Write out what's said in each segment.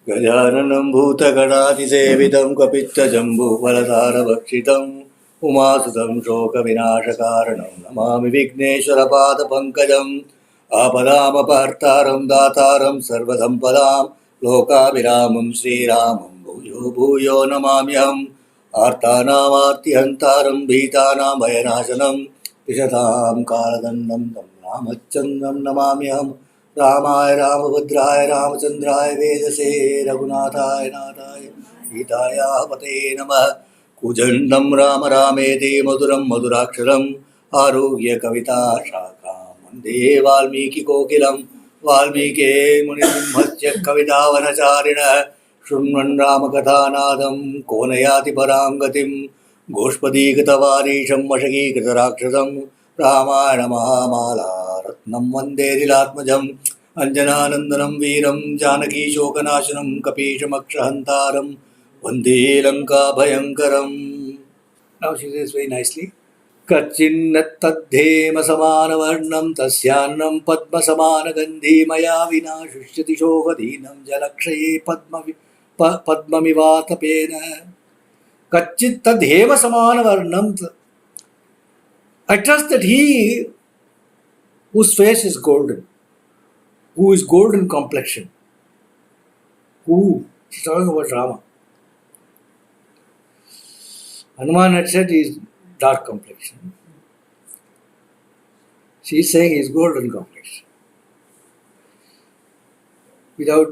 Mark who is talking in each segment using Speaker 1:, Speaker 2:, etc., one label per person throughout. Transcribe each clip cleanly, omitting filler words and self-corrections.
Speaker 1: गजाननं भूतगणातिसेवितं कपित्थजम्बूफलसारभक्षितम् उमासुतं शोकविनाशकारणं नमामि विघ्नेश्वरपादपङ्कजम् आपदामपहर्तारं दातारं सर्वसम्पदां लोकाभिरामं श्रीरामं भूयो भूयो नमाम्यहम् आर्तानामार्तिहन्तारं भीतानां भयनाशनं विशतां कालदण्डं तं रामचन्द्रं नमाम्यहम् रामाय रामभद्राय रामचन्द्राय वेदसे रघुनाथाय नाथाय सीतायाः पते नमः। कुजण्डं राम रामेति मधुरं मधुराक्षरम् आरुह्य कविता शाखां वन्दे वाल्मीकिकोकिलं वाल्मीके मुनिसिंहस्य कवितावनचारिणः शृण्वन् रामकथानादं को न याति परां गतिं गोष्पदीकृतवारीशं वशकीकृतराक्षसं रामायणमहामाला रत्नं वन्देरिलात्मजम् अंजनानन्दनं वीरं जानकीशोकनाशनं कपीशमक्षहन्तारं वन्दे लङ्काभयङ्करम्. Now she says very nicely. कच्चिन्नत्तद्धेमसमानवर्णं तस्यान्नं पद्मसमानगन्धी मया विना शुष्यति शोकदीनं जलक्षये पद्ममिवातपेन. कच्चित् तद्धेमसमानवर्णं. I trust that he whose face is golden, who is golden complexion, she's talking about Rama. Hanuman had said he is dark complexion. She is saying he is golden complexion. Without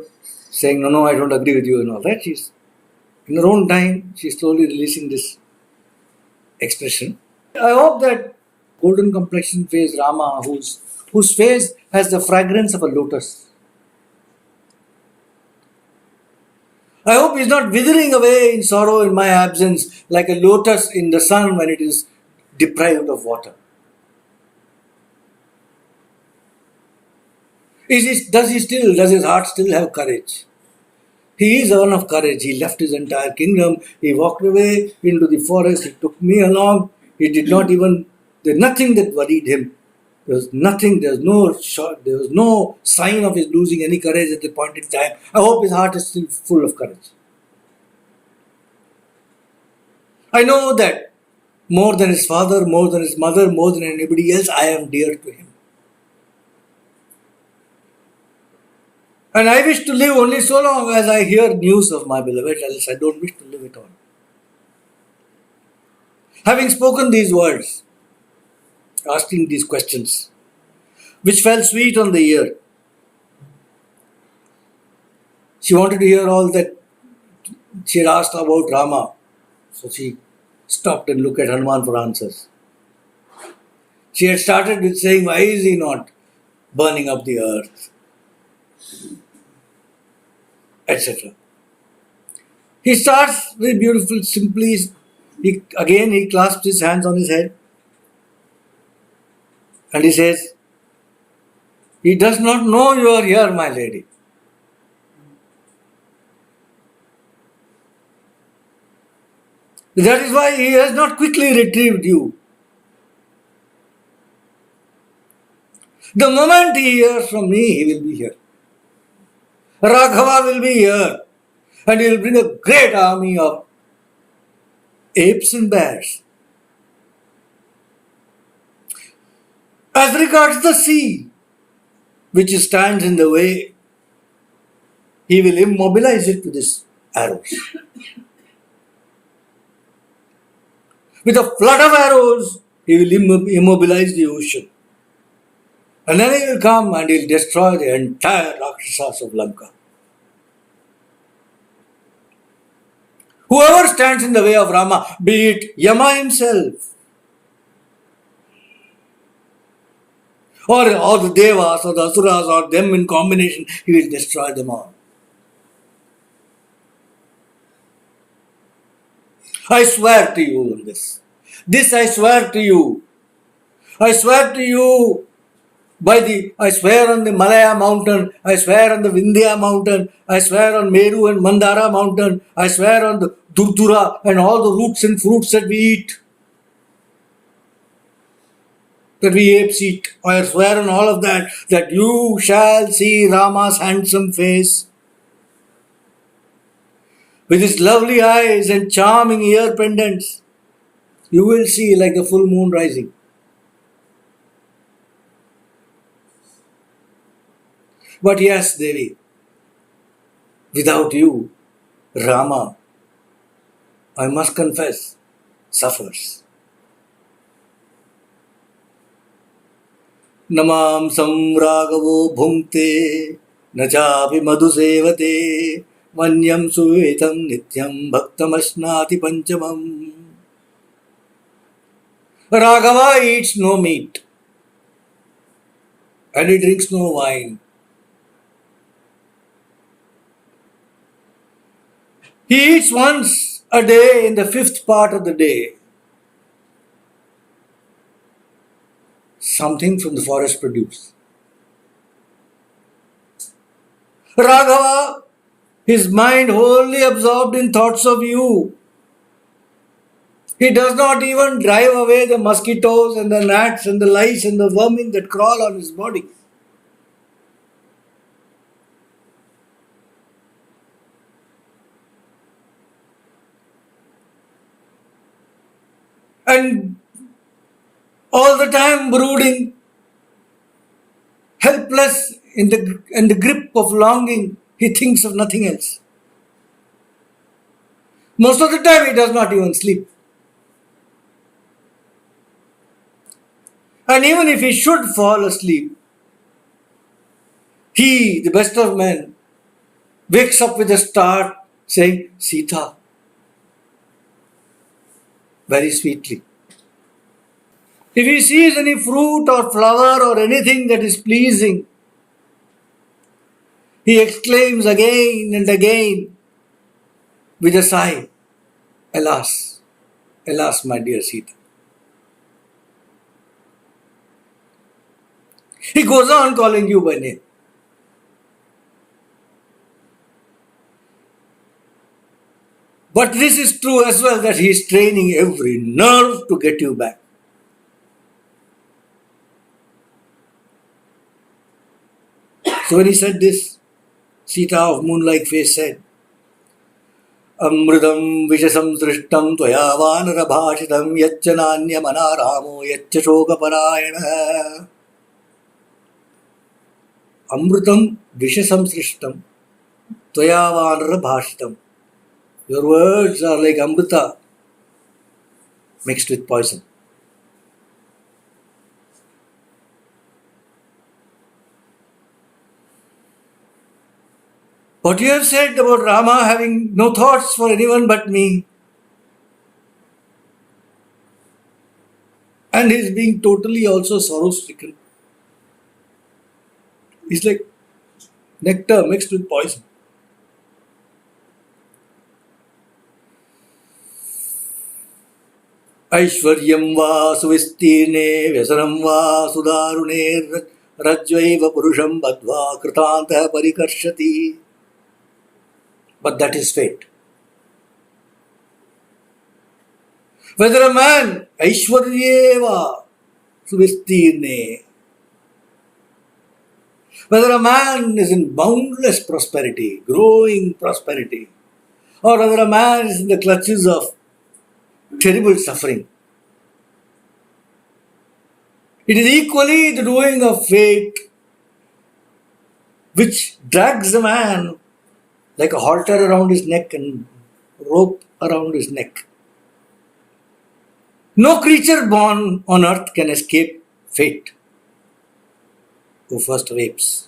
Speaker 1: saying, no, I don't agree with you and all that, she's, in her own time, she's slowly releasing this expression. I hope that golden complexion face Rama, whose face has the fragrance of a lotus. I hope he's not withering away in sorrow in my absence like a lotus in the sun when it is deprived of water. Does his heart still have courage? He is a man of courage. He left his entire kingdom. He walked away into the forest. He took me along. He did not even, there's nothing that worried him. There was nothing, there was no sign of his losing any courage at the point in time. I hope his heart is still full of courage. I know that more than his father, more than his mother, more than anybody else, I am dear to him. And I wish to live only so long as I hear news of my beloved, else I don't wish to live at all. Having spoken these words, asking these questions, which fell sweet on the ear, she wanted to hear all that she had asked about Rama. So she stopped and looked at Hanuman for answers. She had started with saying, why is he not burning up the earth? Etc. He starts very beautiful, simply. He clasps his hands on his head. And he says, he does not know you are here, my lady. That is why he has not quickly retrieved you. The moment he hears from me, he will be here. Raghava will be here. And he will bring a great army of apes and bears. As regards the sea, which stands in the way, he will immobilize it with his arrows. With a flood of arrows, he will immobilize the ocean. And then he will come and he will destroy the entire Rakshasas of Lanka. Whoever stands in the way of Rama, be it Yama himself, or the Devas or the Asuras or them in combination, he will destroy them all. I swear to you on this. This I swear to you. I swear to you I swear on the Malaya mountain, I swear on the Vindhya mountain, I swear on Meru and Mandara mountain, I swear on the Durdura and all the roots and fruits that we eat, that we apes eat. I swear on all of that you shall see Rama's handsome face with his lovely eyes and charming ear pendants. You will see like a full moon rising. But yes, Devi, without you, Rama, I must confess, suffers. न मां संरागवो भुङ्क्ते न चापि मधुसेवते मन्यं सुविहितं नित्यं भक्तमश्नाति पञ्चमम्. Raghava eats no meat and he drinks no wine. He eats once a day in the fifth part of the day something from the forest produce. Raghava, his mind wholly absorbed in thoughts of you. He does not even drive away the mosquitoes and the gnats and the lice and the vermin that crawl on his body. And all the time brooding, helpless in the grip of longing, he thinks of nothing else. Most of the time he does not even sleep. And even if he should fall asleep, he, the best of men, wakes up with a start saying, Sita, very sweetly. If he sees any fruit or flower or anything that is pleasing, he exclaims again and again with a sigh, Alas, alas, my dear Sita. He goes on calling you by name. But this is true as well, that he is training every nerve to get you back. So when he said this, Sita of moon-like face said, Amritam vishasam srishtam tvaya vanara bhashitam yaccha nanya manaramo yaccha shoka parayana. Amritam vishasam srishtam tvaya vanara bhashitam. Your words are like amrita mixed with poison. What you have said about Rama having no thoughts for anyone but me, and his being totally also sorrow-stricken, is like nectar mixed with poison. Aishwaryam va suvistirne vyasanam va sudarune rajvaiva purusham badva kritantah parikarshati. But that is fate. Whether a man Aishwaryeva suvistirne, whether a man is in boundless prosperity, growing prosperity, or whether a man is in the clutches of terrible suffering, it is equally the doing of fate which drags a man like a halter around his neck and rope around his neck. No creature born on earth can escape fate who first awakes.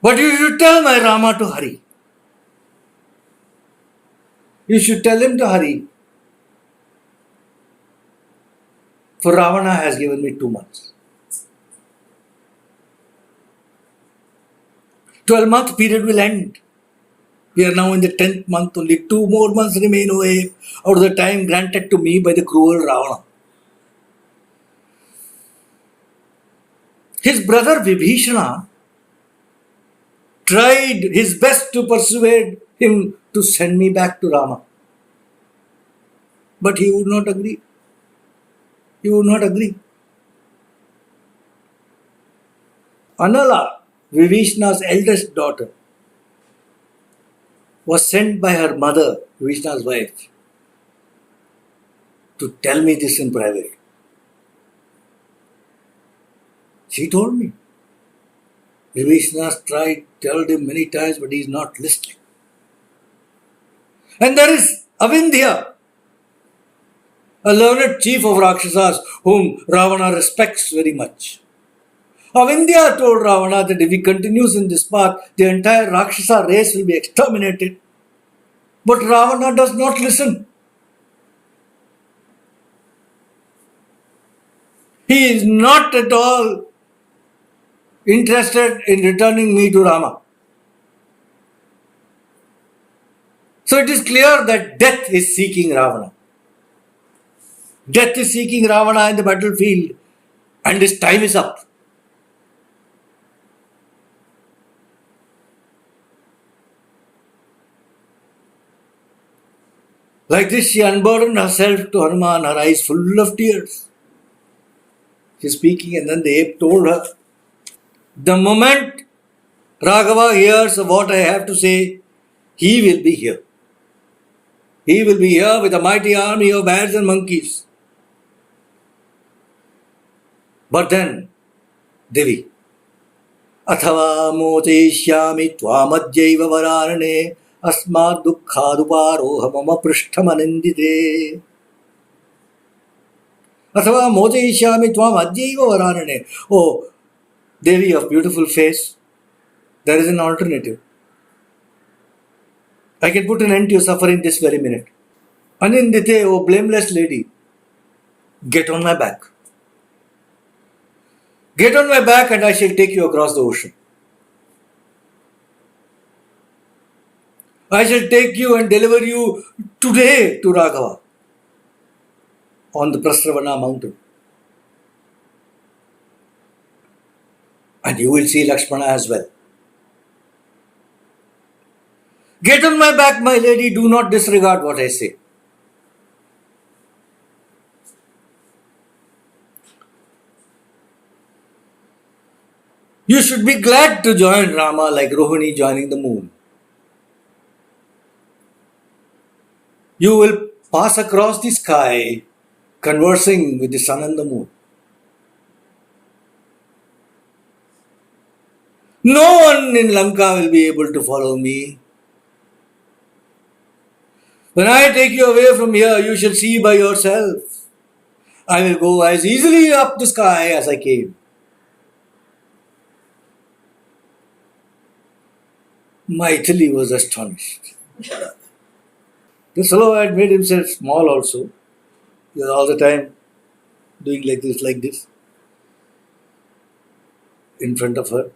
Speaker 1: But you should tell my Rama to hurry. You should tell him to hurry. For Ravana has given me 2 months. 12-month period will end. We are now in the 10th month. Only 2 more months remain away out of the time granted to me by the cruel Ravana. His brother Vibhishana tried his best to persuade him to send me back to Rama. But he would not agree. He would not agree. Anala, Vibhishana's eldest daughter, was sent by her mother, Vibhishana's wife, to tell me this in private. She told me. Vibhishana tried, told him many times, but he is not listening. And there is Avindhya, a learned chief of Rakshasas whom Ravana respects very much. Avindhya told Ravana that if he continues in this path, the entire Rakshasa race will be exterminated. But Ravana does not listen. He is not at all interested in returning me to Rama. So it is clear that death is seeking Ravana. Death is seeking Ravana in the battlefield, and his time is up. Like this, she unburdened herself to Hanuman, her eyes full of tears. She is speaking, and then the ape told her, the moment Raghava hears what I have to say, he will be here. He will be here with a mighty army of bears and monkeys. But then, Devi, Athava mocheshyami tvamadjaiva vararane asmad dukkhaduparoha mama prishtamanindite. Athava mocheshyami tvamadjaiva vararane. Oh, Devi of beautiful face, there is an alternative. I can put an end to your suffering this very minute. Anindite, oh blameless lady, get on my back. Get on my back and I shall take you across the ocean. I shall take you and deliver you today to Raghava on the Prasravana mountain. And you will see Lakshmana as well. Get on my back, my lady, do not disregard what I say. You should be glad to join Rama like Rohini joining the moon. You will pass across the sky conversing with the sun and the moon. No one in Lanka will be able to follow me. When I take you away from here, you shall see by yourself. I will go as easily up the sky as I came. Maithili was astonished. The fellow had made himself small also. He was all the time doing like this, in front of her.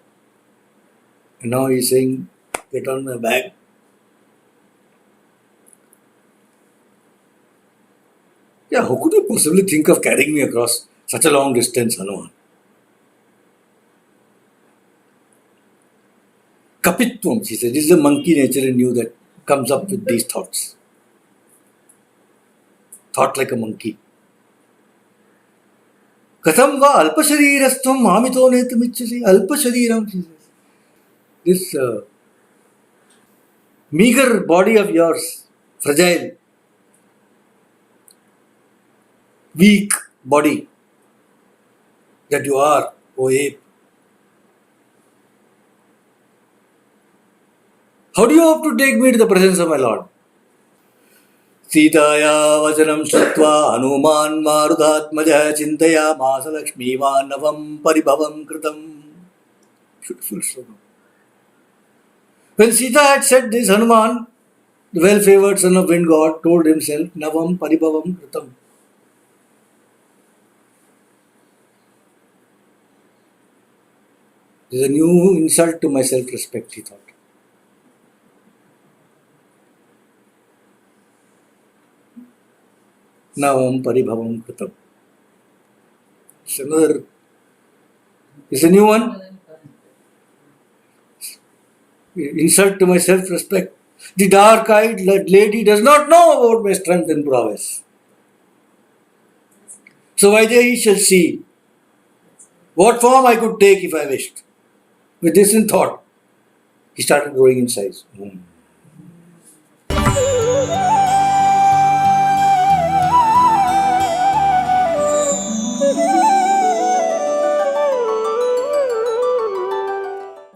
Speaker 1: And now he is saying, get on my back. Yeah, how could you possibly think of carrying me across such a long distance, Hanuman? Kapitvam, she said, this is the monkey nature in you that comes up with these thoughts. Thought like a monkey. Katham va alpasharirastvam mamito netamichasi. Alpashariram, she says. This meager body of yours, fragile, weak body that you are, O ape. How do you hope to take me to the presence of my Lord? Sitaya vachanam shrutva Hanuman marudhatmaja chintaya masa lakshmi vanavam paribhavam kritam. Beautiful slogan. When Sita had said this, Hanuman, the well-favored son of wind god, told himself, Navam paribhavam kritam. This is a new insult to my self-respect, he thought. Navam paribhavam kritam. It's a new one. Insult to my self-respect. The dark-eyed lady does not know about my strength and prowess. So Vaidehi shall see what form I could take if I wished. With this in thought, he started growing in size.